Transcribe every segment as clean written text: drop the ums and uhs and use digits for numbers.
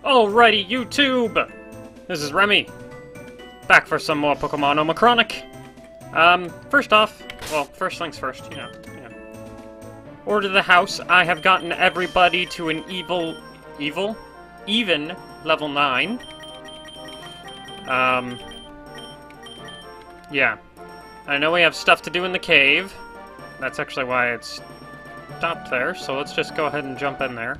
Alrighty, YouTube! This is Remy, back for some more Pokemon Omicronic. First off, well, first things first, you know. Order to the house, I have gotten everybody to an even level 9. Yeah. I know we have stuff to do in the cave. That's actually why it's stopped there, so let's just go ahead and jump in there.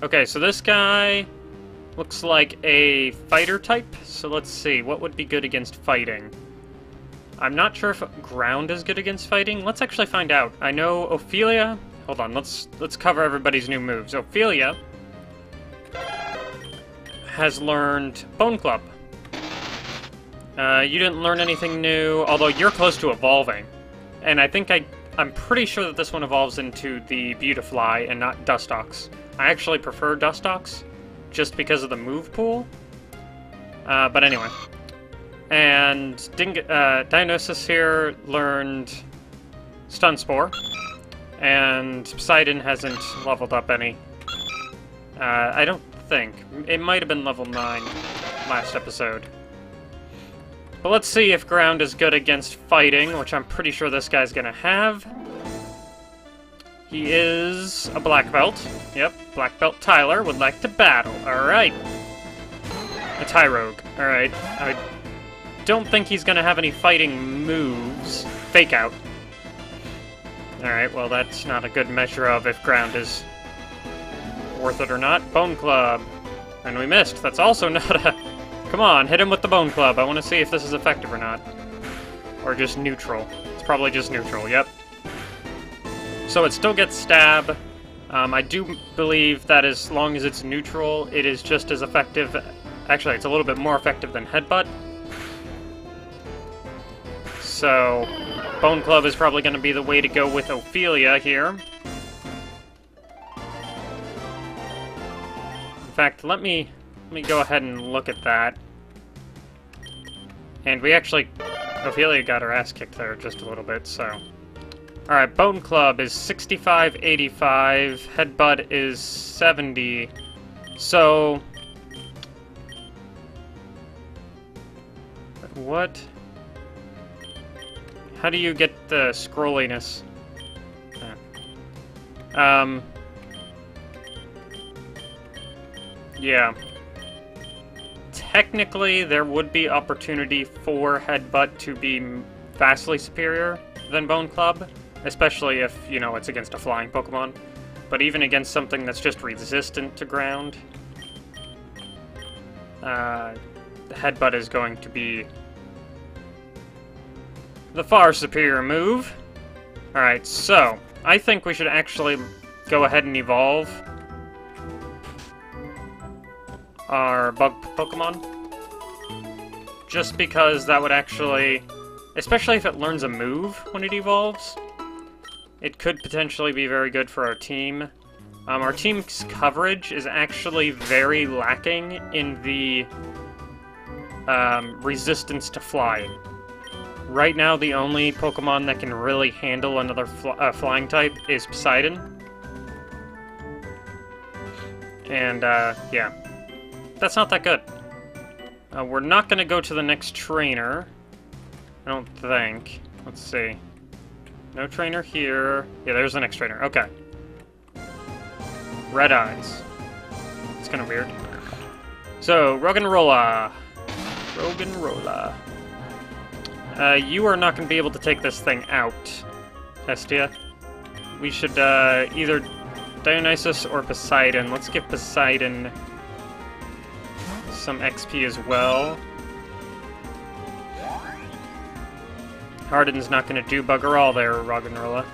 Okay, so this guy looks like a fighter type, so let's see, what would be good against fighting? I'm not sure if ground is good against fighting. Let's actually find out. I know Ophelia... Hold on, let's cover everybody's new moves. Ophelia has learned Bone Club. You didn't learn anything new, although you're close to evolving. And I think I'm pretty sure that this one evolves into the Beautifly and not Dustox. I actually prefer Dustox, just because of the move pool. But anyway. And Dionysus here learned Stun Spore. And Poseidon hasn't leveled up any. I don't think. It might have been level 9 last episode. But let's see if ground is good against fighting, which I'm pretty sure this guy's gonna have. He is a black belt. Yep, black belt Tyler would like to battle. Alright. A Tyrogue. Alright. I don't think he's gonna have any fighting moves. Fake out. Alright, well that's not a good measure of if ground is worth it or not. Bone Club. And we missed. That's also not a... Come on, hit him with the Bone Club. I want to see if this is effective or not. Or just neutral. It's probably just neutral, yep. So it still gets stab. I do believe that as long as it's neutral, it is just as effective. Actually, it's a little bit more effective than Headbutt. So, Bone Club is probably going to be the way to go with Ophelia here. In fact, let me go ahead and look at that. And we actually... Ophelia got her ass kicked there just a little bit, so... Alright, Bone Club is 65, 85. Headbutt is 70. So... What? How do you get the scrolliness? Yeah. Technically, there would be opportunity for Headbutt to be vastly superior than Bone Club, especially if, you know, it's against a flying Pokemon. But even against something that's just resistant to ground, Headbutt is going to be the far superior move. Alright, so, I think we should actually go ahead and evolve our bug Pokemon. Just because that would actually, especially if it learns a move when it evolves, it could potentially be very good for our team. Our team's coverage is actually very lacking in the resistance to flying. Right now, the only Pokemon that can really handle another flying type is Poseidon. And, yeah. That's not that good. We're not going to go to the next trainer. I don't think. Let's see. No trainer here. Yeah, there's the next trainer. Okay. Red Eyes. It's kind of weird. So, Roggenrola. You are not going to be able to take this thing out, Hestia. We should either Dionysus or Poseidon. Let's give Poseidon some XP as well. Harden's not going to do bugger all there, Roggenrola.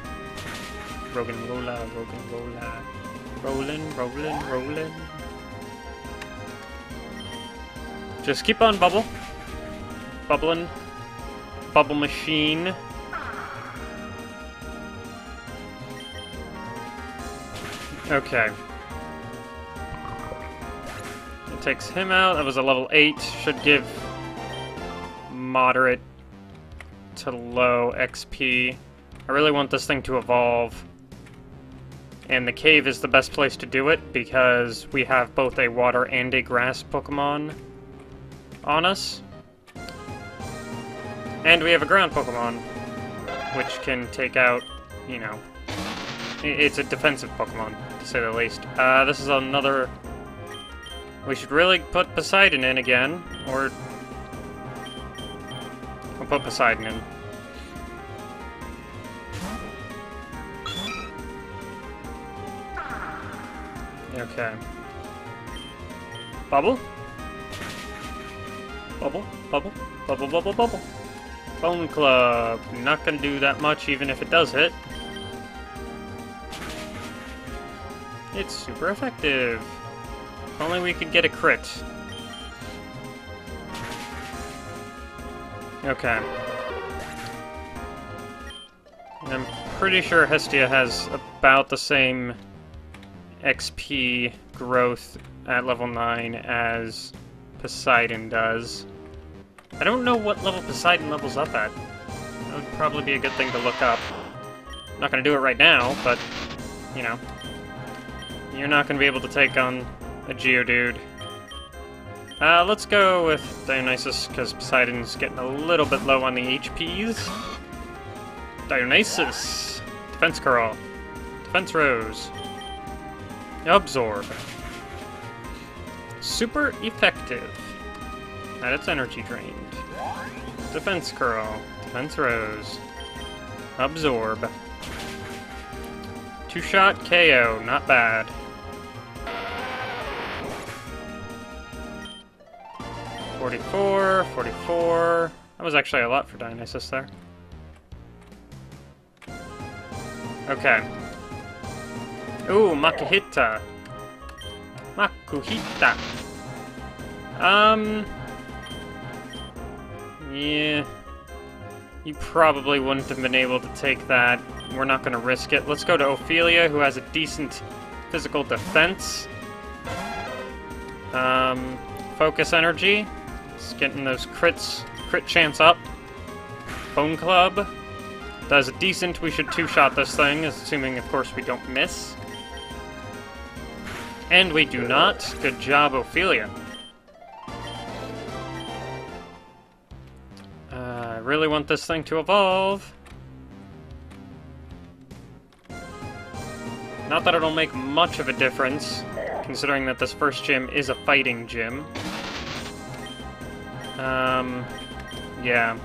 Rolling. Just keep on bubble. Bubbling. Bubble machine. Okay. It takes him out. That was a level 8. Should give moderate to low XP. I really want this thing to evolve. And the cave is the best place to do it because we have both a water and a grass Pokemon on us. And we have a ground Pokemon, which can take out, you know, it's a defensive Pokemon, to say the least. This is another... We should really put Poseidon in again, or... We'll put Poseidon in. Okay. Bubble? Bubble, bubble, bubble, bubble, bubble. Bone Club. Not gonna do that much, even if it does hit. It's super effective. If only we could get a crit. Okay. I'm pretty sure Hestia has about the same XP growth at level 9 as Poseidon does. I don't know what level Poseidon levels up at. That would probably be a good thing to look up. I'm not gonna do it right now, but, you know. You're not gonna be able to take on a Geodude. Let's go with Dionysus, because Poseidon's getting a little bit low on the HPs. Dionysus! Defense Curl. Defense Rose. Absorb. Super effective. At its energy drained. Defense Curl. Defense Rose. Absorb. Two-shot KO. Not bad. $44. That was actually a lot for Dionysus there. Okay. Ooh, Makuhita. Makuhita. Yeah. You probably wouldn't have been able to take that. We're not going to risk it. Let's go to Ophelia, who has a decent physical defense. Focus energy. It's getting those crit chance up. Bone Club. Does a decent. We should two-shot this thing, assuming, of course, we don't miss. And we do not. Good job, Ophelia. I really want this thing to evolve. Not that it'll make much of a difference, considering that this first gym is a fighting gym. Yeah.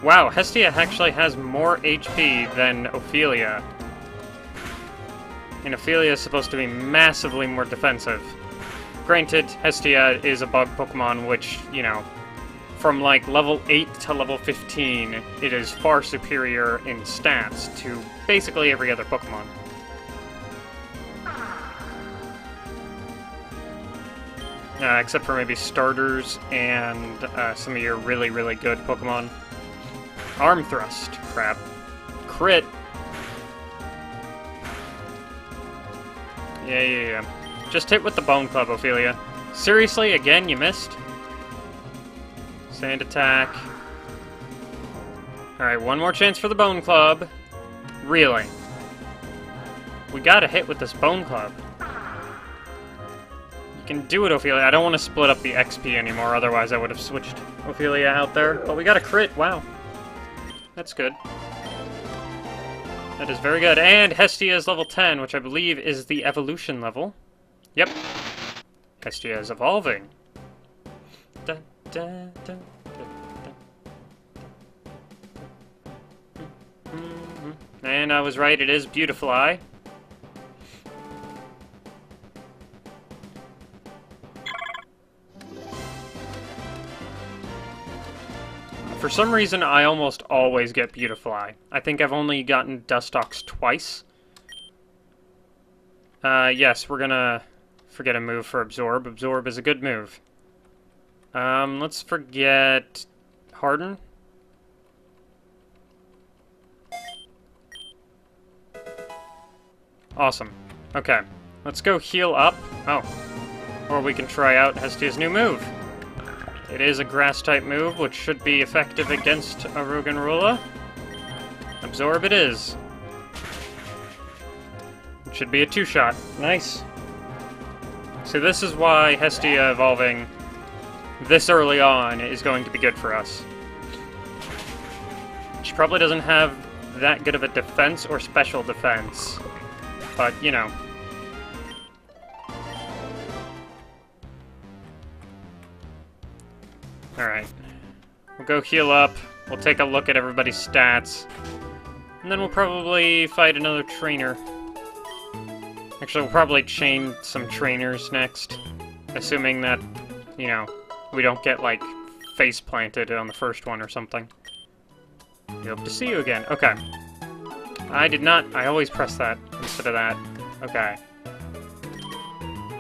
Wow, Hestia actually has more HP than Ophelia. And Ophelia is supposed to be massively more defensive. Granted, Hestia is a bug Pokemon, which, you know, from like level 8 to level 15, it is far superior in stats to basically every other Pokemon. Except for maybe starters and some of your really, really good Pokemon. Arm Thrust. Crap. Crit. Yeah. Just hit with the Bone Club, Ophelia. Seriously? Again, you missed? Sand Attack. Alright, one more chance for the Bone Club. Really? We gotta hit with this Bone Club. You can do it, Ophelia. I don't want to split up the XP anymore, otherwise I would have switched Ophelia out there. But we got a crit, wow. That's good. That is very good. And Hestia is level 10, which I believe is the evolution level. Yep. Hestia is evolving. Dun, dun, dun, And I was right, it is Beautifly. For some reason, I almost always get Beautifly. I think I've only gotten Dustox twice. Yes, we're gonna forget a move for Absorb. Absorb is a good move. Let's forget Harden. Awesome. Okay, let's go heal up. Oh. Or we can try out Hestia's new move. It is a Grass-type move, which should be effective against Aruganrula. Absorb it is. Should be a two-shot. Nice. So this is why Hestia evolving this early on is going to be good for us. She probably doesn't have that good of a defense or special defense, but, you know. Alright. We'll go heal up, we'll take a look at everybody's stats, and then we'll probably fight another trainer. Actually, we'll probably chain some trainers next, assuming that, you know, we don't get, like, face planted on the first one or something. We hope to see you again. Okay. I did not... I always press that instead of that. Okay.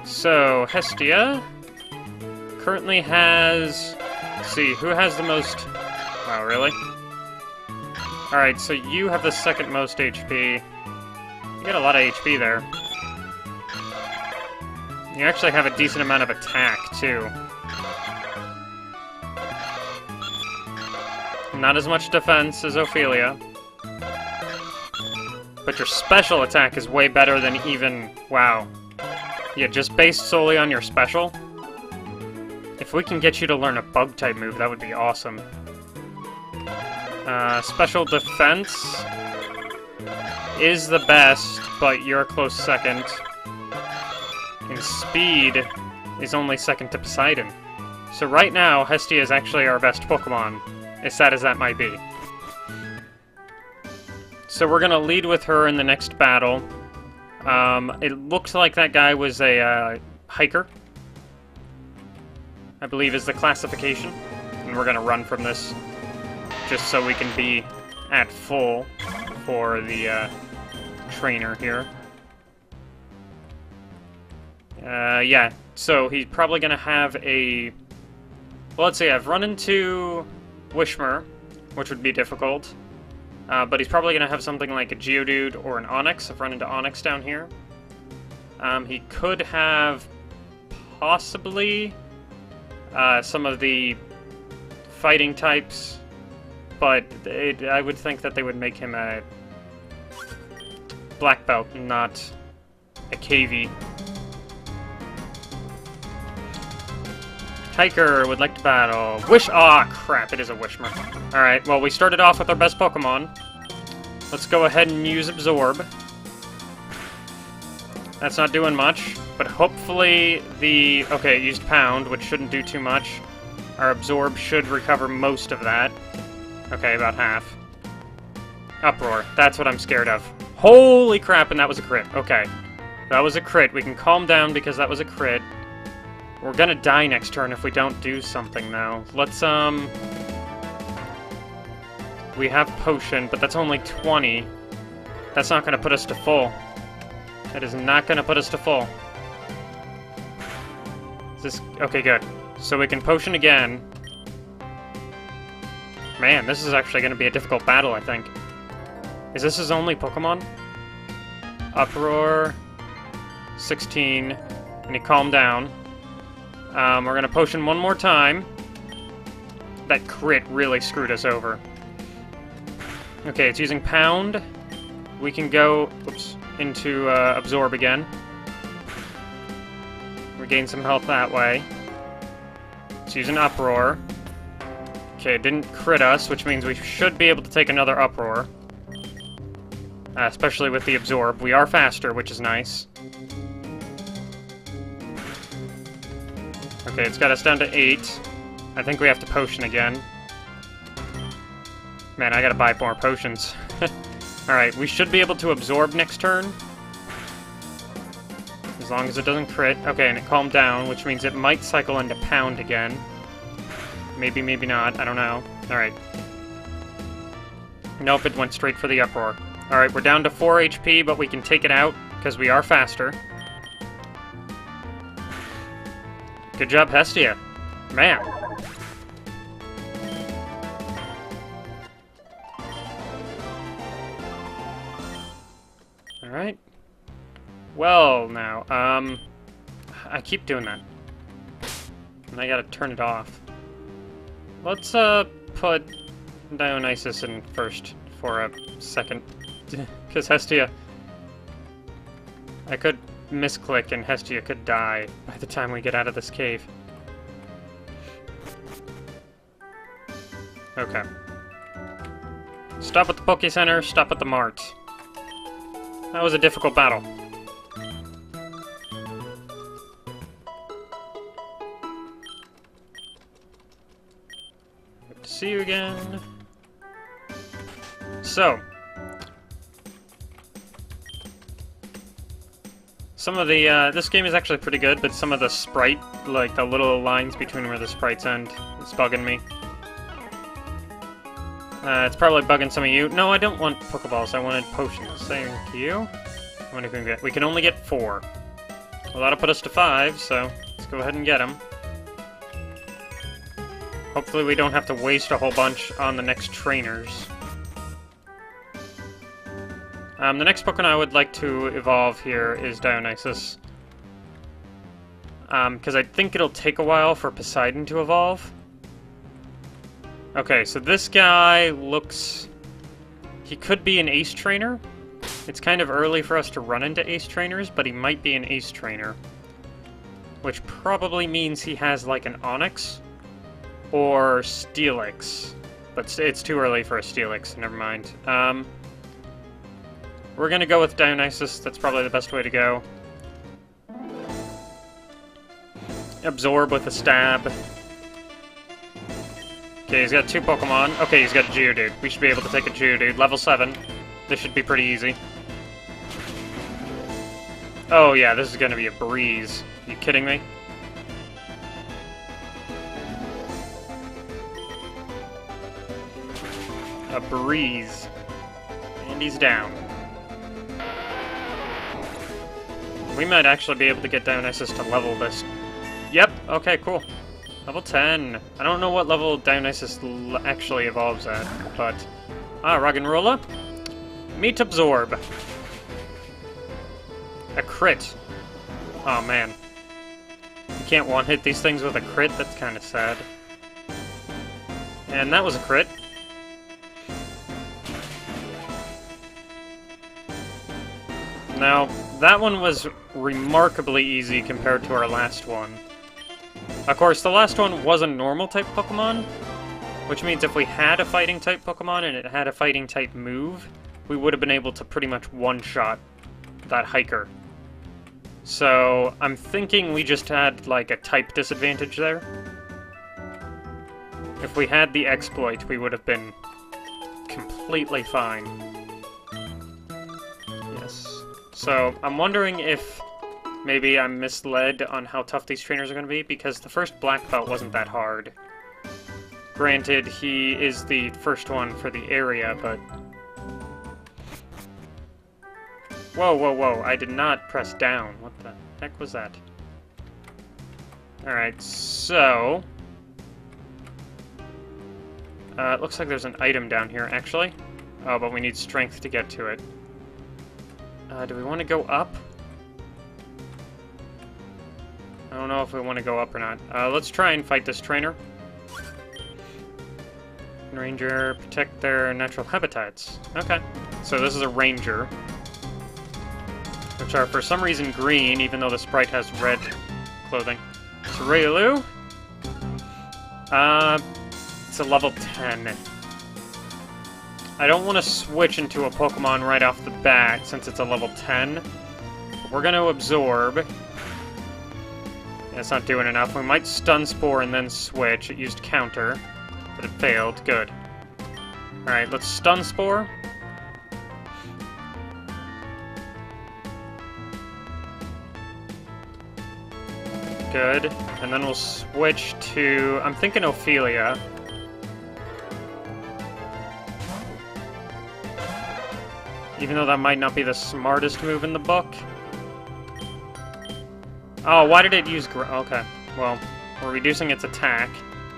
So, Hestia currently has... Let's see, who has the most... Wow, really? Alright, so you have the second most HP. You got a lot of HP there. You actually have a decent amount of attack, too. Not as much defense as Ophelia. But your special attack is way better than even... Wow. Yeah, just based solely on your special. If we can get you to learn a bug-type move, that would be awesome. Special defense is the best, but you're a close second. And speed is only second to Poseidon. So right now, Hestia is actually our best Pokemon, as sad as that might be. So we're gonna lead with her in the next battle. It looks like that guy was a hiker, I believe is the classification. And we're gonna run from this just so we can be at full for the trainer here. Yeah, so he's probably gonna have a... Well, let's see, I've run into Wismur, which would be difficult. But he's probably gonna have something like a Geodude or an Onix. I've run into Onix down here. He could have possibly some of the fighting types, but I would think that they would make him a black belt, not a KV. Hiker would like to battle. Ah, crap, it is a Wismur. Alright, well, we started off with our best Pokemon. Let's go ahead and use Absorb. That's not doing much, but hopefully the... Okay, it used Pound, which shouldn't do too much. Our Absorb should recover most of that. Okay, about half. Uproar, that's what I'm scared of. Holy crap, and that was a crit. Okay, that was a crit. We can calm down because that was a crit. We're gonna die next turn if we don't do something, though. Let's, we have Potion, but that's only 20. That's not gonna put us to full. That is not gonna put us to full. Is this... Okay, good. So we can Potion again. Man, this is actually gonna be a difficult battle, I think. Is this his only Pokemon? Uproar... 16. And he calmed down. We're gonna Potion one more time. That crit really screwed us over. Okay, it's using Pound. We can go, oops, into Absorb again. Regain some health that way. It's using Uproar. Okay, it didn't crit us, which means we should be able to take another Uproar. Especially with the Absorb. We are faster, which is nice. Okay, it's got us down to 8. I think we have to Potion again. Man, I gotta buy more potions. Alright, we should be able to Absorb next turn. As long as it doesn't crit. Okay, and it calmed down, which means it might cycle into Pound again. Maybe, maybe not. I don't know. Alright. Nope, it went straight for the Uproar. Alright, we're down to 4 HP, but we can take it out, because we are faster. Good job, Hestia. Man. Alright. Well, now, I keep doing that. And I gotta turn it off. Let's, put Dionysus in first for a second. Because Hestia... I could misclick and Hestia could die by the time we get out of this cave. Okay. Stop at the Poke Center, stop at the Mart. That was a difficult battle. Good to see you again. So, some of the, this game is actually pretty good, but some of the sprite, like the little lines between where the sprites end, it's bugging me. It's probably bugging some of you. No, I don't want Pokeballs, I wanted potions. Thank you. What can we get? We can only get 4. Well, that'll put us to 5, so let's go ahead and get them. Hopefully we don't have to waste a whole bunch on the next trainers. The next Pokemon I would like to evolve here is Dionysus. Because I think it'll take a while for Poseidon to evolve. Okay, so this guy looks... He could be an Ace Trainer. It's kind of early for us to run into Ace Trainers, but he might be an Ace Trainer. Which probably means he has like an Onix or Steelix. But it's too early for a Steelix, never mind. We're gonna go with Dionysus, that's probably the best way to go. Absorb with a stab. Okay, he's got 2 Pokemon. Okay, he's got a Geodude. We should be able to take a Geodude. Level 7. This should be pretty easy. Oh yeah, this is gonna be a breeze. Are you kidding me? A breeze. And he's down. We might actually be able to get Dionysus to level this. Yep, okay, cool. Level 10. I don't know what level Dionysus actually evolves at, but... Ah, Roggenrola. Meat Absorb. A crit. Oh, man. You can't one-hit these things with a crit? That's kind of sad. And that was a crit. Now, that one was remarkably easy compared to our last one. Of course, the last one was a normal-type Pokemon, which means if we had a fighting-type Pokemon and it had a fighting-type move, we would have been able to pretty much one-shot that hiker. So, I'm thinking we just had, like, a type disadvantage there. If we had the exploit, we would have been completely fine. Yes. So, I'm wondering if maybe I'm misled on how tough these trainers are going to be, because the first black belt wasn't that hard. Granted, he is the first one for the area, but... Whoa, whoa, whoa, I did not press down. What the heck was that? Alright, so... it looks like there's an item down here, actually. Oh, but we need strength to get to it. Do we want to go up? I don't know if we want to go up or not. Let's try and fight this trainer. Ranger, protect their natural habitats. Okay, so this is a ranger. Which are, for some reason, green, even though the sprite has red clothing. Tsurilu. It's a level 10. I don't want to switch into a Pokemon right off the bat, since it's a level 10. But we're going to absorb. It's not doing enough. We might Stun Spore and then switch. It used Counter, but it failed. Good. Alright, let's Stun Spore. Good. And then we'll switch to... I'm thinking Ophelia. Even though that might not be the smartest move in the book. Oh, why did it use... Okay, well, we're reducing its attack.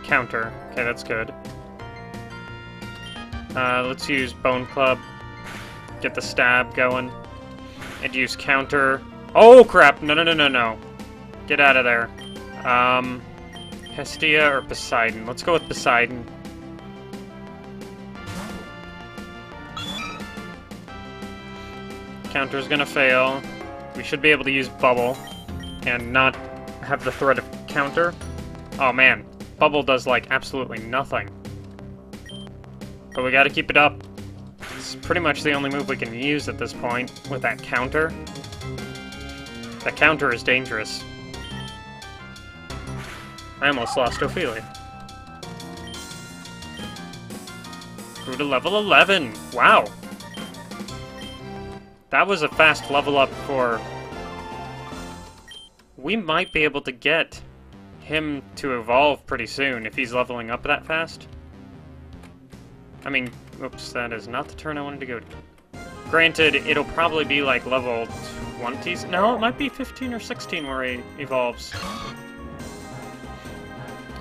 Counter. Okay, that's good. Let's use Bone Club. Get the stab going. And use Counter. Oh, crap! No, no, no, no, no. Get out of there. Hestia or Poseidon? Let's go with Poseidon. Counter's gonna fail. We should be able to use Bubble and not have the threat of counter. Oh man, Bubble does like absolutely nothing. But we gotta keep it up. It's pretty much the only move we can use at this point with that counter. That counter is dangerous. I almost lost Ophelia. Grew to level 11. Wow. That was a fast level up for... We might be able to get him to evolve pretty soon if he's leveling up that fast. I mean, oops, that is not the turn I wanted to go to. Granted, it'll probably be like level 20s. No, it might be 15 or 16 where he evolves.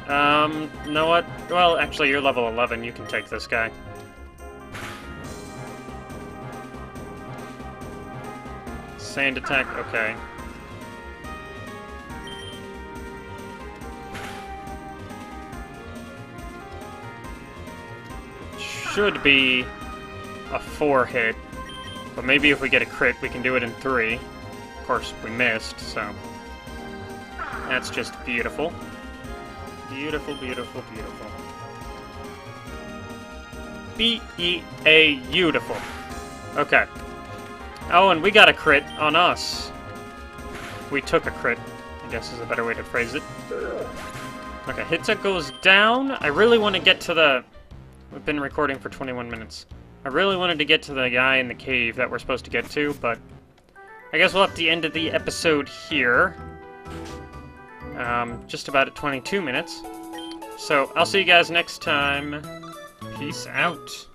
You know what? Well, actually, you're level 11. You can take this guy. Sand attack, okay. Should be a 4 hit, but maybe if we get a crit, we can do it in 3. Of course, we missed, so that's just beautiful. Beautiful, beautiful, beautiful. B-E-A-beautiful. Okay. Oh, and we got a crit on us. We took a crit, I guess is a better way to phrase it. Okay, Hitza goes down. I really want to get to the... We've been recording for 21 minutes. I really wanted to get to the guy in the cave that we're supposed to get to, but... I guess we'll have to end the episode here. Just about at 22 minutes. So, I'll see you guys next time. Peace out.